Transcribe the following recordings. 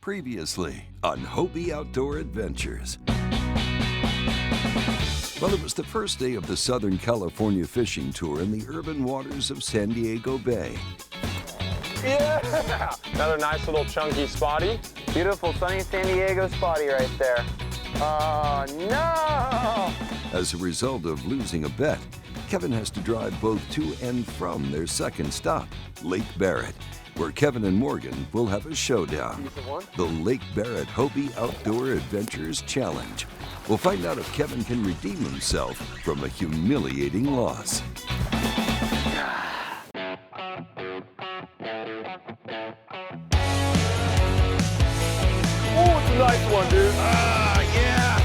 Previously on Hobie Outdoor Adventures. Well, it was the first day of the Southern California Fishing Tour in the urban waters of San Diego Bay. Yeah! Another nice little chunky spotty. Beautiful sunny San Diego spotty right there. Oh, no! As a result of losing a bet, Kevin has to drive both to and from their second stop, Lake Barrett, where Kevin and Morgan will have a showdown. The Lake Barrett Hobie Outdoor Adventures Challenge. We'll find out if Kevin can redeem himself from a humiliating loss. Oh, it's a nice one, dude. Yeah!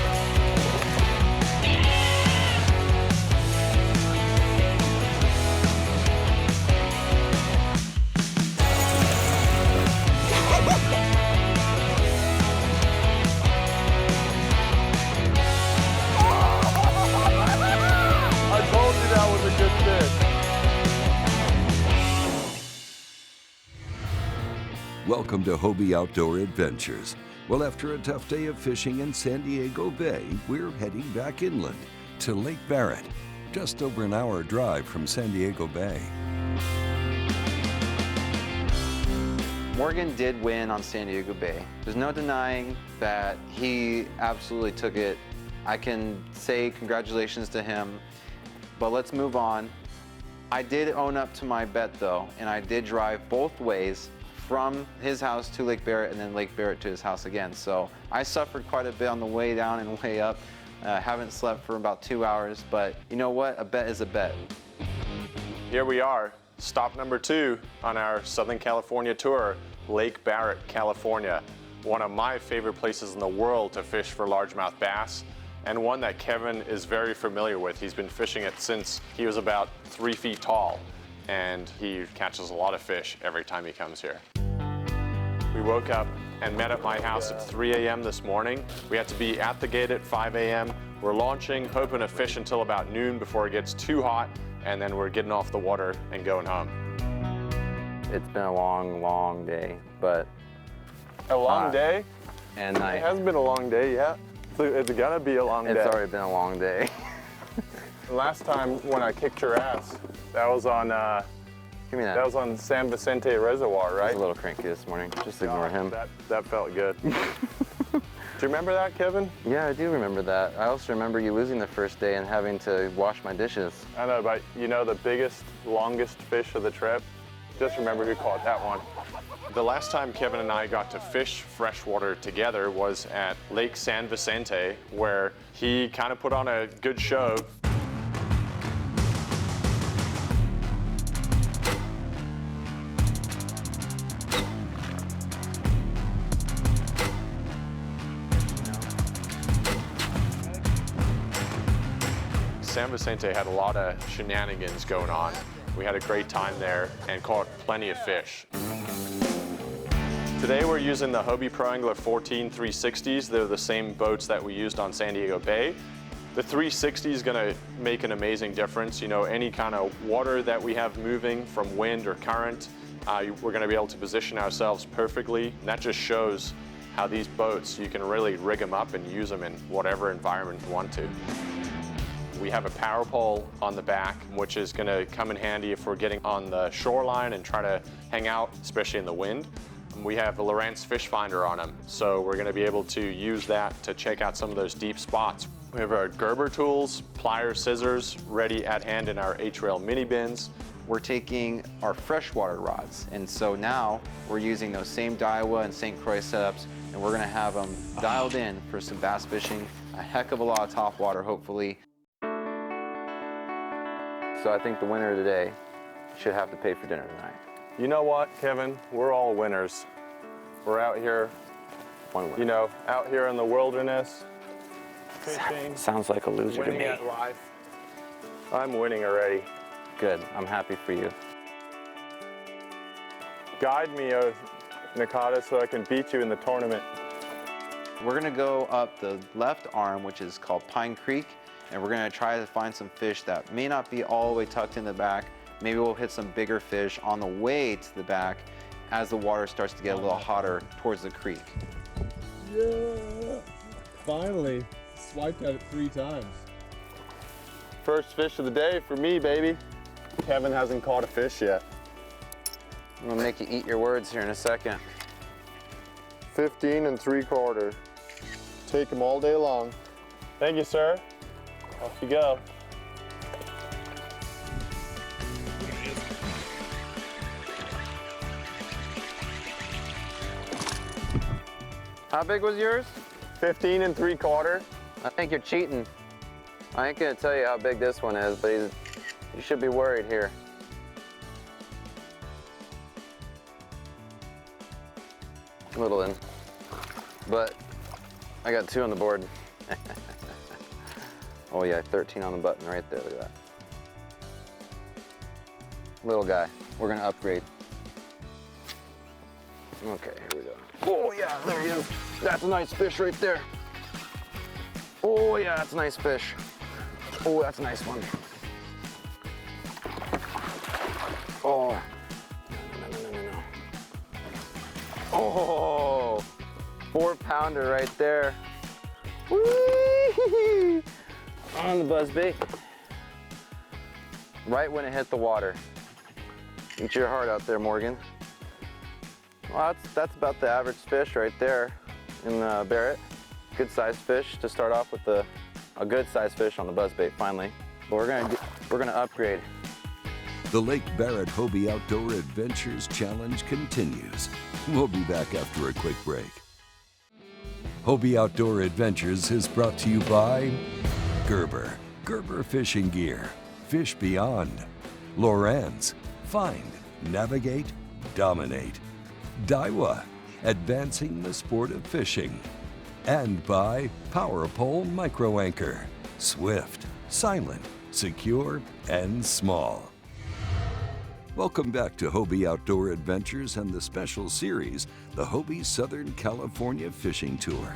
Welcome to Hobie Outdoor Adventures. Well, after a tough day of fishing in San Diego Bay, we're heading back inland to Lake Barrett, just over an hour drive from San Diego Bay. Morgan did win on San Diego Bay. There's no denying that he absolutely took it. I can say congratulations to him, but let's move on. I did own up to my bet though, and I did drive both ways from his house to Lake Barrett and then Lake Barrett to his house again. So I suffered quite a bit on the way down and way up. Haven't slept for about 2 hours, but you know what? A bet is a bet. Here we are, stop number 2 on our Southern California tour, Lake Barrett, California. One of my favorite places in the world to fish for largemouth bass, and one that Kevin is very familiar with. He's been fishing it since he was about 3 feet tall, and he catches a lot of fish every time he comes here. We woke up and met at my house at 3 a.m. this morning. We had to be at the gate at 5 a.m. We're launching, hoping to fish until about noon before it gets too hot, and then we're getting off the water and going home. It's been a long, long day, but... A long day? And night. It hasn't been a long day yet. It's gonna be a long day. It's already been a long day. Last time when I kicked your ass, that was on Give me that. That was on San Vicente Reservoir, right? He's a little cranky this morning. Just ignore him. That felt good. Do you remember that, Kevin? Yeah, I do remember that. I also remember you losing the first day and having to wash my dishes. I know, but you know the biggest, longest fish of the trip? Just remember who caught that one. The last time Kevin and I got to fish freshwater together was at Lake San Vicente, where he kind of put on a good show. San Vicente had a lot of shenanigans going on. We had a great time there and caught plenty of fish. Today we're using the Hobie Pro Angler 14 360s. They're the same boats that we used on San Diego Bay. The 360 is gonna make an amazing difference. You know, any kind of water that we have moving from wind or current, we're gonna be able to position ourselves perfectly. And that just shows how these boats, you can really rig them up and use them in whatever environment you want to. We have a power pole on the back, which is gonna come in handy if we're getting on the shoreline and try to hang out, especially in the wind. We have a Lowrance fish finder on them, so we're gonna be able to use that to check out some of those deep spots. We have our Gerber tools, pliers, scissors, ready at hand in our H-Rail mini bins. We're taking our freshwater rods, and so now we're using those same Daiwa and St. Croix setups, and we're gonna have them dialed in for some bass fishing, a heck of a lot of topwater, hopefully. So I think the winner today should have to pay for dinner tonight. You know what, Kevin? We're all winners. We're out here, you know, out here in the wilderness, fishing. Sounds like a loser to winning me. at life. I'm winning already. Good, I'm happy for you. Guide me, Nakata, so I can beat you in the tournament. We're gonna go up the left arm, which is called Pine Creek, and we're gonna try to find some fish that may not be all the way tucked in the back. Maybe we'll hit some bigger fish on the way to the back, as the water starts to get a little hotter towards the creek. Yeah! Finally, swiped at it 3 times. First fish of the day for me, baby. Kevin hasn't caught a fish yet. I'm gonna make you eat your words here in a second. 15 3/4. Take them all day long. Thank you, sir. Off you go. How big was yours? 15 3/4. I think you're cheating. I ain't gonna tell you how big this one is, but you should be worried here. A little in, but I got 2 on the board. Oh yeah, 13 on the button right there, look at that. Little guy, we're gonna upgrade. Okay, here we go. Oh yeah, there he is. That's a nice fish right there. Oh yeah, that's a nice fish. Oh, that's a nice one. Oh, no. Oh, 4-pounder right there. Whee! On the buzzbait. Right when it hit the water. Eat your heart out there, Morgan. Well, that's about the average fish right there in Barrett. Good sized fish to start off with, a good sized fish on the buzzbait finally. But we're gonna upgrade. The Lake Barrett Hobie Outdoor Adventures Challenge continues. We'll be back after a quick break. Hobie Outdoor Adventures is brought to you by Gerber Fishing Gear, Fish Beyond, Lorenz, Find, Navigate, Dominate, Daiwa, advancing the sport of fishing, and by Power Pole Micro Anchor, swift, silent, secure, and small. Welcome back to Hobie Outdoor Adventures and the special series, the Hobie Southern California Fishing Tour.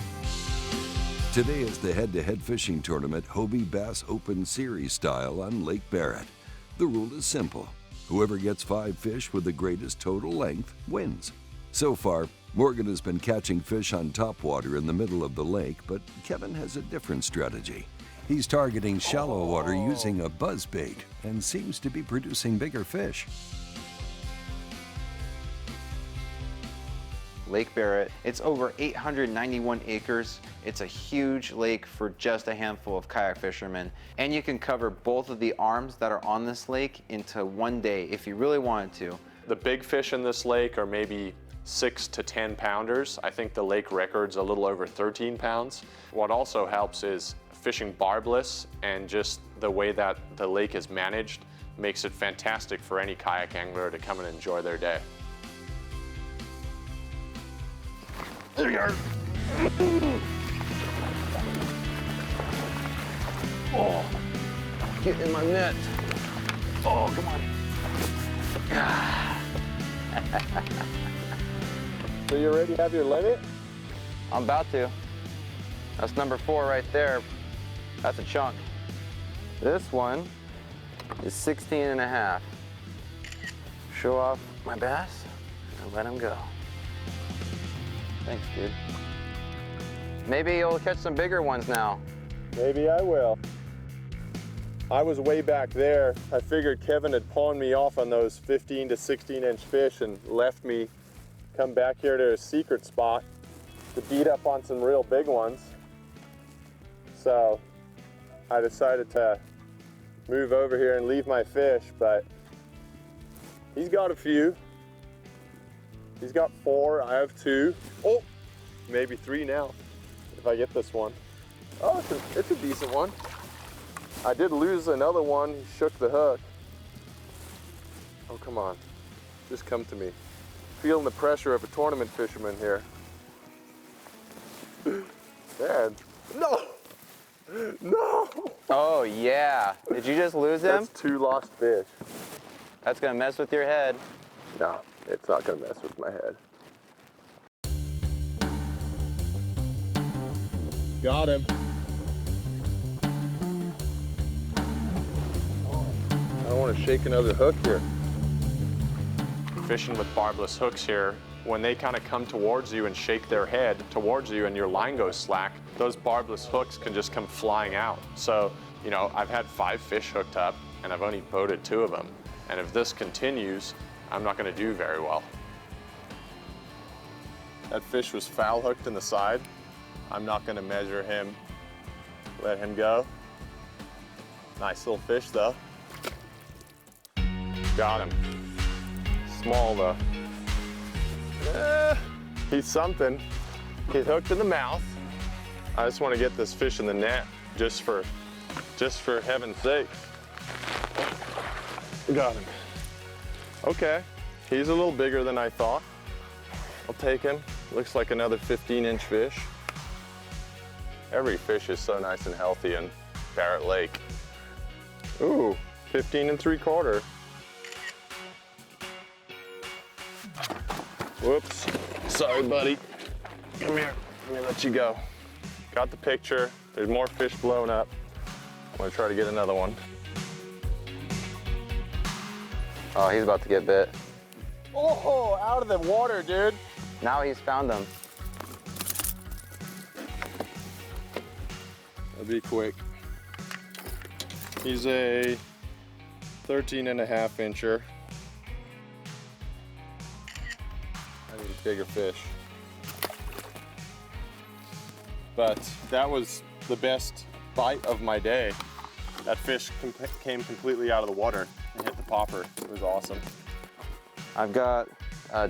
Today is the head-to-head fishing tournament Hobie Bass Open Series style on Lake Barrett. The rule is simple. Whoever gets 5 fish with the greatest total length wins. So far, Morgan has been catching fish on topwater in the middle of the lake, but Kevin has a different strategy. He's targeting shallow water using a buzzbait and seems to be producing bigger fish. Lake Barrett, it's over 891 acres. It's a huge lake for just a handful of kayak fishermen. And you can cover both of the arms that are on this lake into one day if you really wanted to. The big fish in this lake are maybe 6 to 10 pounders. I think the lake record's a little over 13 pounds. What also helps is fishing barbless, and just the way that the lake is managed makes it fantastic for any kayak angler to come and enjoy their day. There you are. Oh, get in my net. Oh, come on. So you already have your limit? I'm about to. That's number 4 right there. That's a chunk. This one is 16 and a half. Show off my bass and let him go. Thanks, dude. Maybe you'll catch some bigger ones now. Maybe I will. I was way back there. I figured Kevin had pawned me off on those 15 to 16 inch fish and left me come back here to a secret spot to beat up on some real big ones. So I decided to move over here and leave my fish, but he's got a few. He's got 4, I have 2. Oh, maybe 3 now, if I get this one. Oh, it's a decent one. I did lose another one, he shook the hook. Oh, come on, just come to me. Feeling the pressure of a tournament fisherman here. Dad, no! No! Oh, yeah. Did you just lose him? That's 2 lost fish. That's gonna mess with your head. No, it's not gonna mess with my head. Got him. I don't want to shake another hook here. fishing with barbless hooks here, when they kind of come towards you and shake their head towards you and your line goes slack, those barbless hooks can just come flying out. So, you know, I've had 5 fish hooked up and I've only boated 2 of them. And if this continues, I'm not going to do very well. That fish was foul hooked in the side. I'm not going to measure him. Let him go. Nice little fish though. Got him. Small though. He's something. He's hooked in the mouth. I just want to get this fish in the net just for heaven's sake. Got him. Okay, he's a little bigger than I thought. I'll take him. Looks like another 15-inch fish. Every fish is so nice and healthy in Barrett Lake. Ooh, 15 3/4. Whoops, sorry buddy. Come here, let me let you go. Got the picture, there's more fish blown up. I'm gonna try to get another one. Oh, he's about to get bit. Oh, out of the water, dude. Now he's found them. I'll be quick. He's a 13.5-incher. I need a bigger fish. But that was the best bite of my day. That fish came completely out of the water and hit the popper. It was awesome. I've got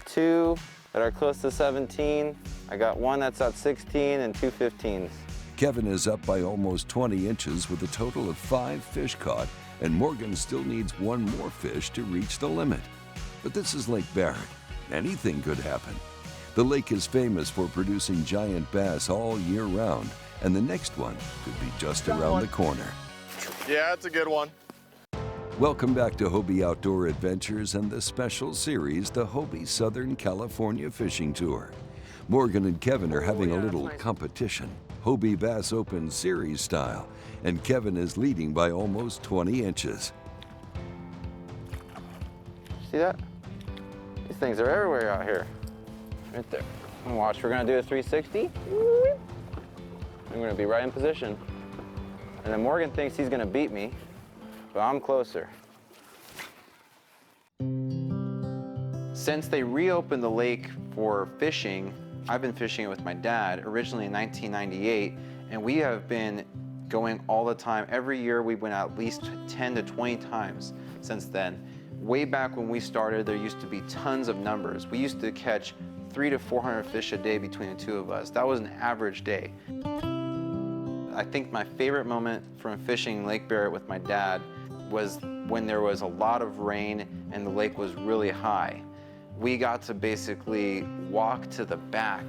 2 that are close to 17. I got 1 that's at 16 and 2 15s. Kevin is up by almost 20 inches with a total of 5 fish caught, and Morgan still needs 1 more fish to reach the limit. But this is Lake Barrett. Anything could happen. The lake is famous for producing giant bass all year round, and the next one could be just around the corner. Yeah, it's a good one. Welcome back to Hobie Outdoor Adventures and the special series, the Hobie Southern California Fishing Tour. Morgan and Kevin are having a little competition, Hobie Bass Open Series style, and Kevin is leading by almost 20 inches. See that? These things are everywhere out here. Right there. And watch, we're gonna do a 360. I'm gonna be right in position. And then Morgan thinks he's gonna beat me, but I'm closer. Since they reopened the lake for fishing, I've been fishing it with my dad, originally in 1998, and we have been going all the time. Every year we went at least 10 to 20 times since then. Way back when we started, there used to be tons of numbers. We used to catch 300 to 400 fish a day between the 2 of us. That was an average day. I think my favorite moment from fishing Lake Barrett with my dad was when there was a lot of rain and the lake was really high. We got to basically walk to the back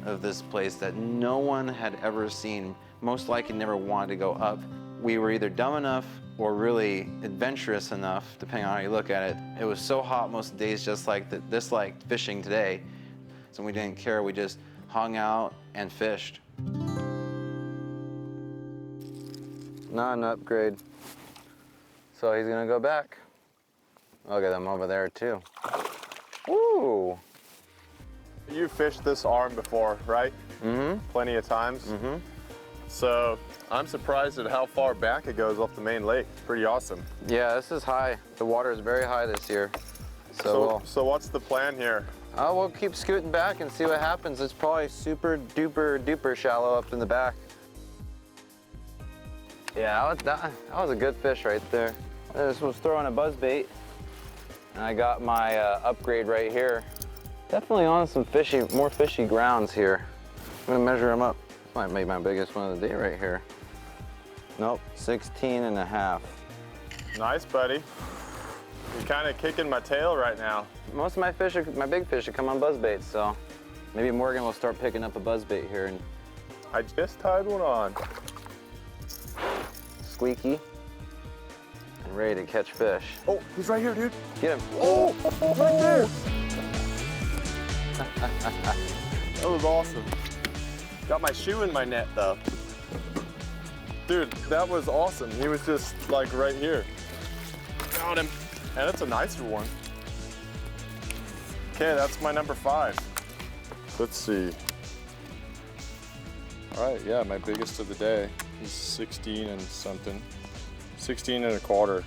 of this place that no one had ever seen, most likely never wanted to go up. We were either dumb enough or really adventurous enough, depending on how you look at it. It was so hot most days, just like this, like fishing today. So we didn't care, we just hung out and fished. Not an upgrade. So he's gonna go back. Look at them over there too. Woo! You fished this arm before, right? Mm-hmm. Plenty of times. Mm-hmm. So I'm surprised at how far back it goes off the main lake. It's pretty awesome. Yeah, this is high. The water is very high this year. So what's the plan here? We'll keep scooting back and see what happens. It's probably super duper shallow up in the back. Yeah, that was a good fish right there. I just was throwing a buzzbait, and I got my upgrade right here. Definitely on some more fishy grounds here. I'm gonna measure them up. This might be my biggest one of the day right here. Nope, 16.5. Nice, buddy. You're kind of kicking my tail right now. Most of my fish, my big fish, come on buzzbaits, so maybe Morgan will start picking up a buzzbait here. And I just tied one on. squeaky and ready to catch fish. Oh, he's right here, dude. Get him. Oh, right there. That was awesome. Got my shoe in my net though. Dude, that was awesome. He was just like right here. Got him. And it's a nicer one. Okay, that's my number 5. Let's see. All right, yeah, my biggest of the day is 16 and something. 16 and a quarter.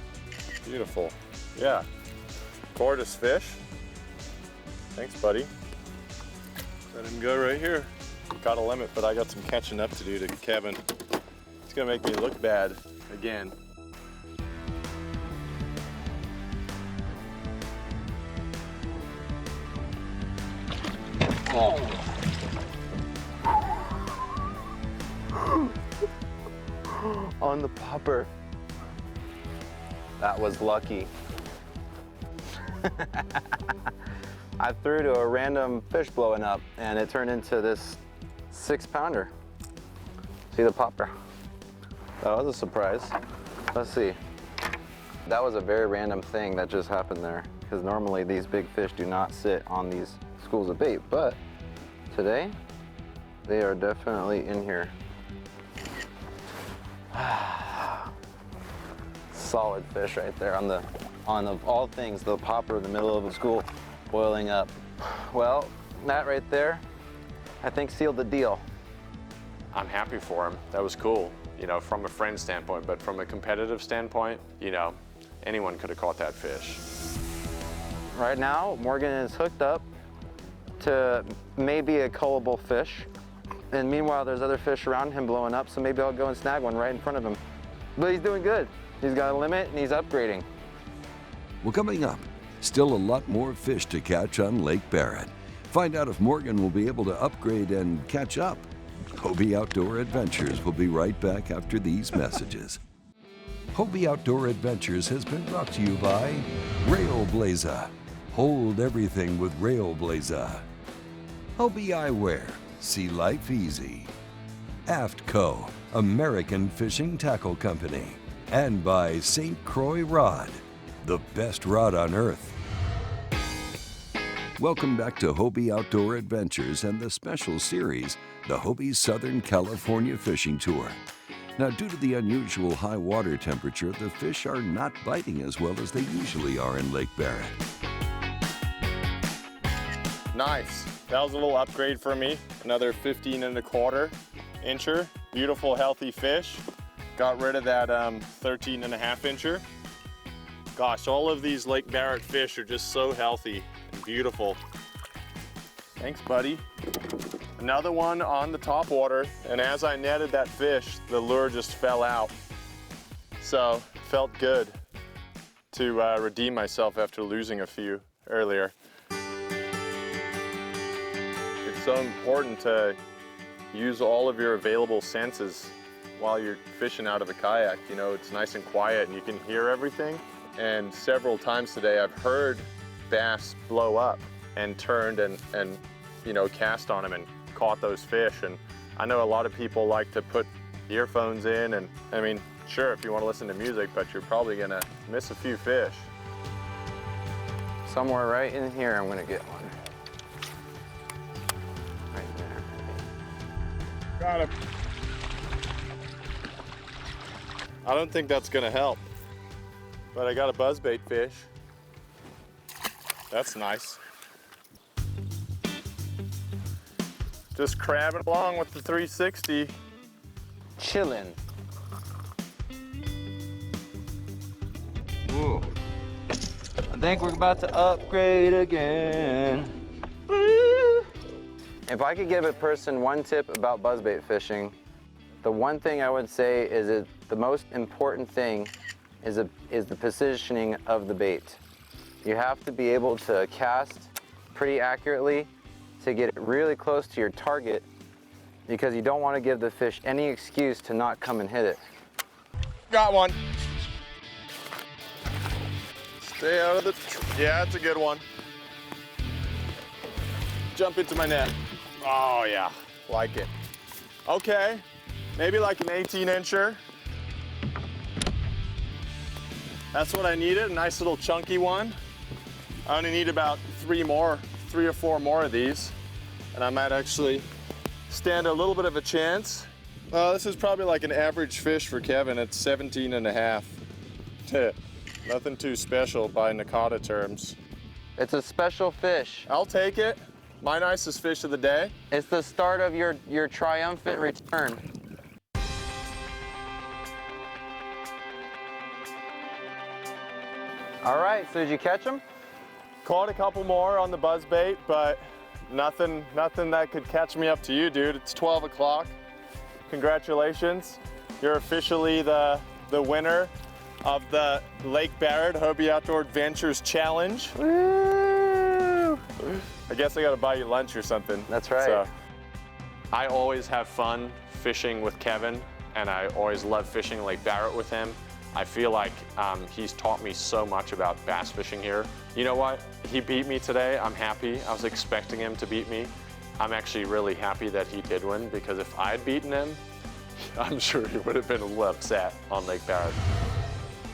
Beautiful. Yeah, gorgeous fish. Thanks, buddy. Let him go right here. Got a limit, but I got some catching up to do to Kevin. It's gonna make me look bad again. Oh. On the popper. That was lucky. I threw to a random fish blowing up and it turned into this 6-pounder. See the popper? That was a surprise. Let's see. That was a very random thing that just happened there, because normally these big fish do not sit on these schools of bait, but today they are definitely in here. Solid fish right there on of all things, the popper in the middle of the school boiling up. Well, that right there, I think sealed the deal. I'm happy for him. That was cool, you know, from a friend standpoint, but from a competitive standpoint, you know, anyone could have caught that fish. Right now, Morgan is hooked up to maybe a cullable fish. And meanwhile, there's other fish around him blowing up, so maybe I'll go and snag one right in front of him. But he's doing good. He's got a limit and he's upgrading. Well, coming up, still a lot more fish to catch on Lake Barrett. Find out if Morgan will be able to upgrade and catch up. Hobie Outdoor Adventures will be right back after these messages. Hobie Outdoor Adventures has been brought to you by Railblaza. Hold everything with Railblaza. Hobie Eyewear. See life easy. AftCo, American Fishing Tackle Company. And by St. Croix Rod, the best rod on earth. Welcome back to Hobie Outdoor Adventures and the special series, the Hobie Southern California Fishing Tour. Now, due to the unusual high water temperature, the fish are not biting as well as they usually are in Lake Barrett. Nice. That was a little upgrade for me. Another 15 and a quarter incher. Beautiful, healthy fish. Got rid of that 13 and a half incher. Gosh, all of these Lake Barrett fish are just so healthy and beautiful. Thanks, buddy. Another one on the topwater, and as I netted that fish, the lure just fell out. So, felt good to redeem myself after losing a few earlier. It's so important to use all of your available senses while you're fishing out of a kayak. You know, it's nice and quiet and you can hear everything. And several times today I've heard bass blow up and turned and you know, cast on them and caught those fish. And I know a lot of people like to put earphones in, and I mean, sure, if you want to listen to music, but you're probably gonna miss a few fish. Somewhere right in here, I'm gonna get one. Right there. Got him. I don't think that's gonna help, but I got a buzzbait fish. That's nice. Just crabbing along with the 360. Chillin'. Ooh. I think we're about to upgrade again. Woo. If I could give a person one tip about buzzbait fishing, the one thing I would say is that the most important thing is the positioning of the bait. You have to be able to cast pretty accurately to get it really close to your target, because you don't want to give the fish any excuse to not come and hit it. Got one. Stay out of the, yeah, it's a good one. Jump into my net. Oh yeah, like it. Okay, maybe like an 18-incher. That's what I needed, a nice little chunky one. I only need about 3 or 4 more of these, and I might actually stand a little bit of a chance. This is probably like an average fish for Kevin. It's 17 and a half. Nothing too special by Nakata terms. It's a special fish. I'll take it. My nicest fish of the day. It's the start of your triumphant return. All right, so did you catch him? Caught a couple more on the buzzbait, but nothing that could catch me up to you, dude. It's 12 o'clock. Congratulations. You're officially the winner of the Lake Barrett Hobie Outdoor Adventures Challenge. Woo! I guess I gotta buy you lunch or something. That's right. So, I always have fun fishing with Kevin, and I always love fishing Lake Barrett with him. I feel like he's taught me so much about bass fishing here. You know what? He beat me today. I'm happy. I was expecting him to beat me. I'm actually really happy that he did win, because if I'd beaten him, I'm sure he would have been a little upset on Lake Barrett.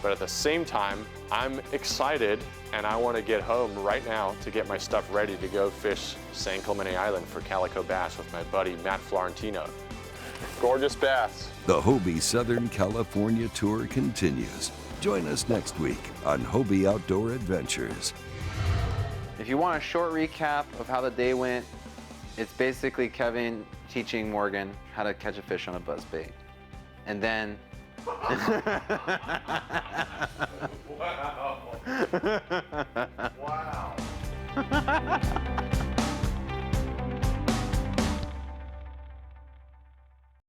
But at the same time, I'm excited, and I want to get home right now to get my stuff ready to go fish San Clemente Island for calico bass with my buddy Matt Florentino. Gorgeous bass. The Hobie Southern California Tour continues. Join us next week on Hobie Outdoor Adventures. If you want a short recap of how the day went, it's basically Kevin teaching Morgan how to catch a fish on a buzzbait. And then... Wow. Wow.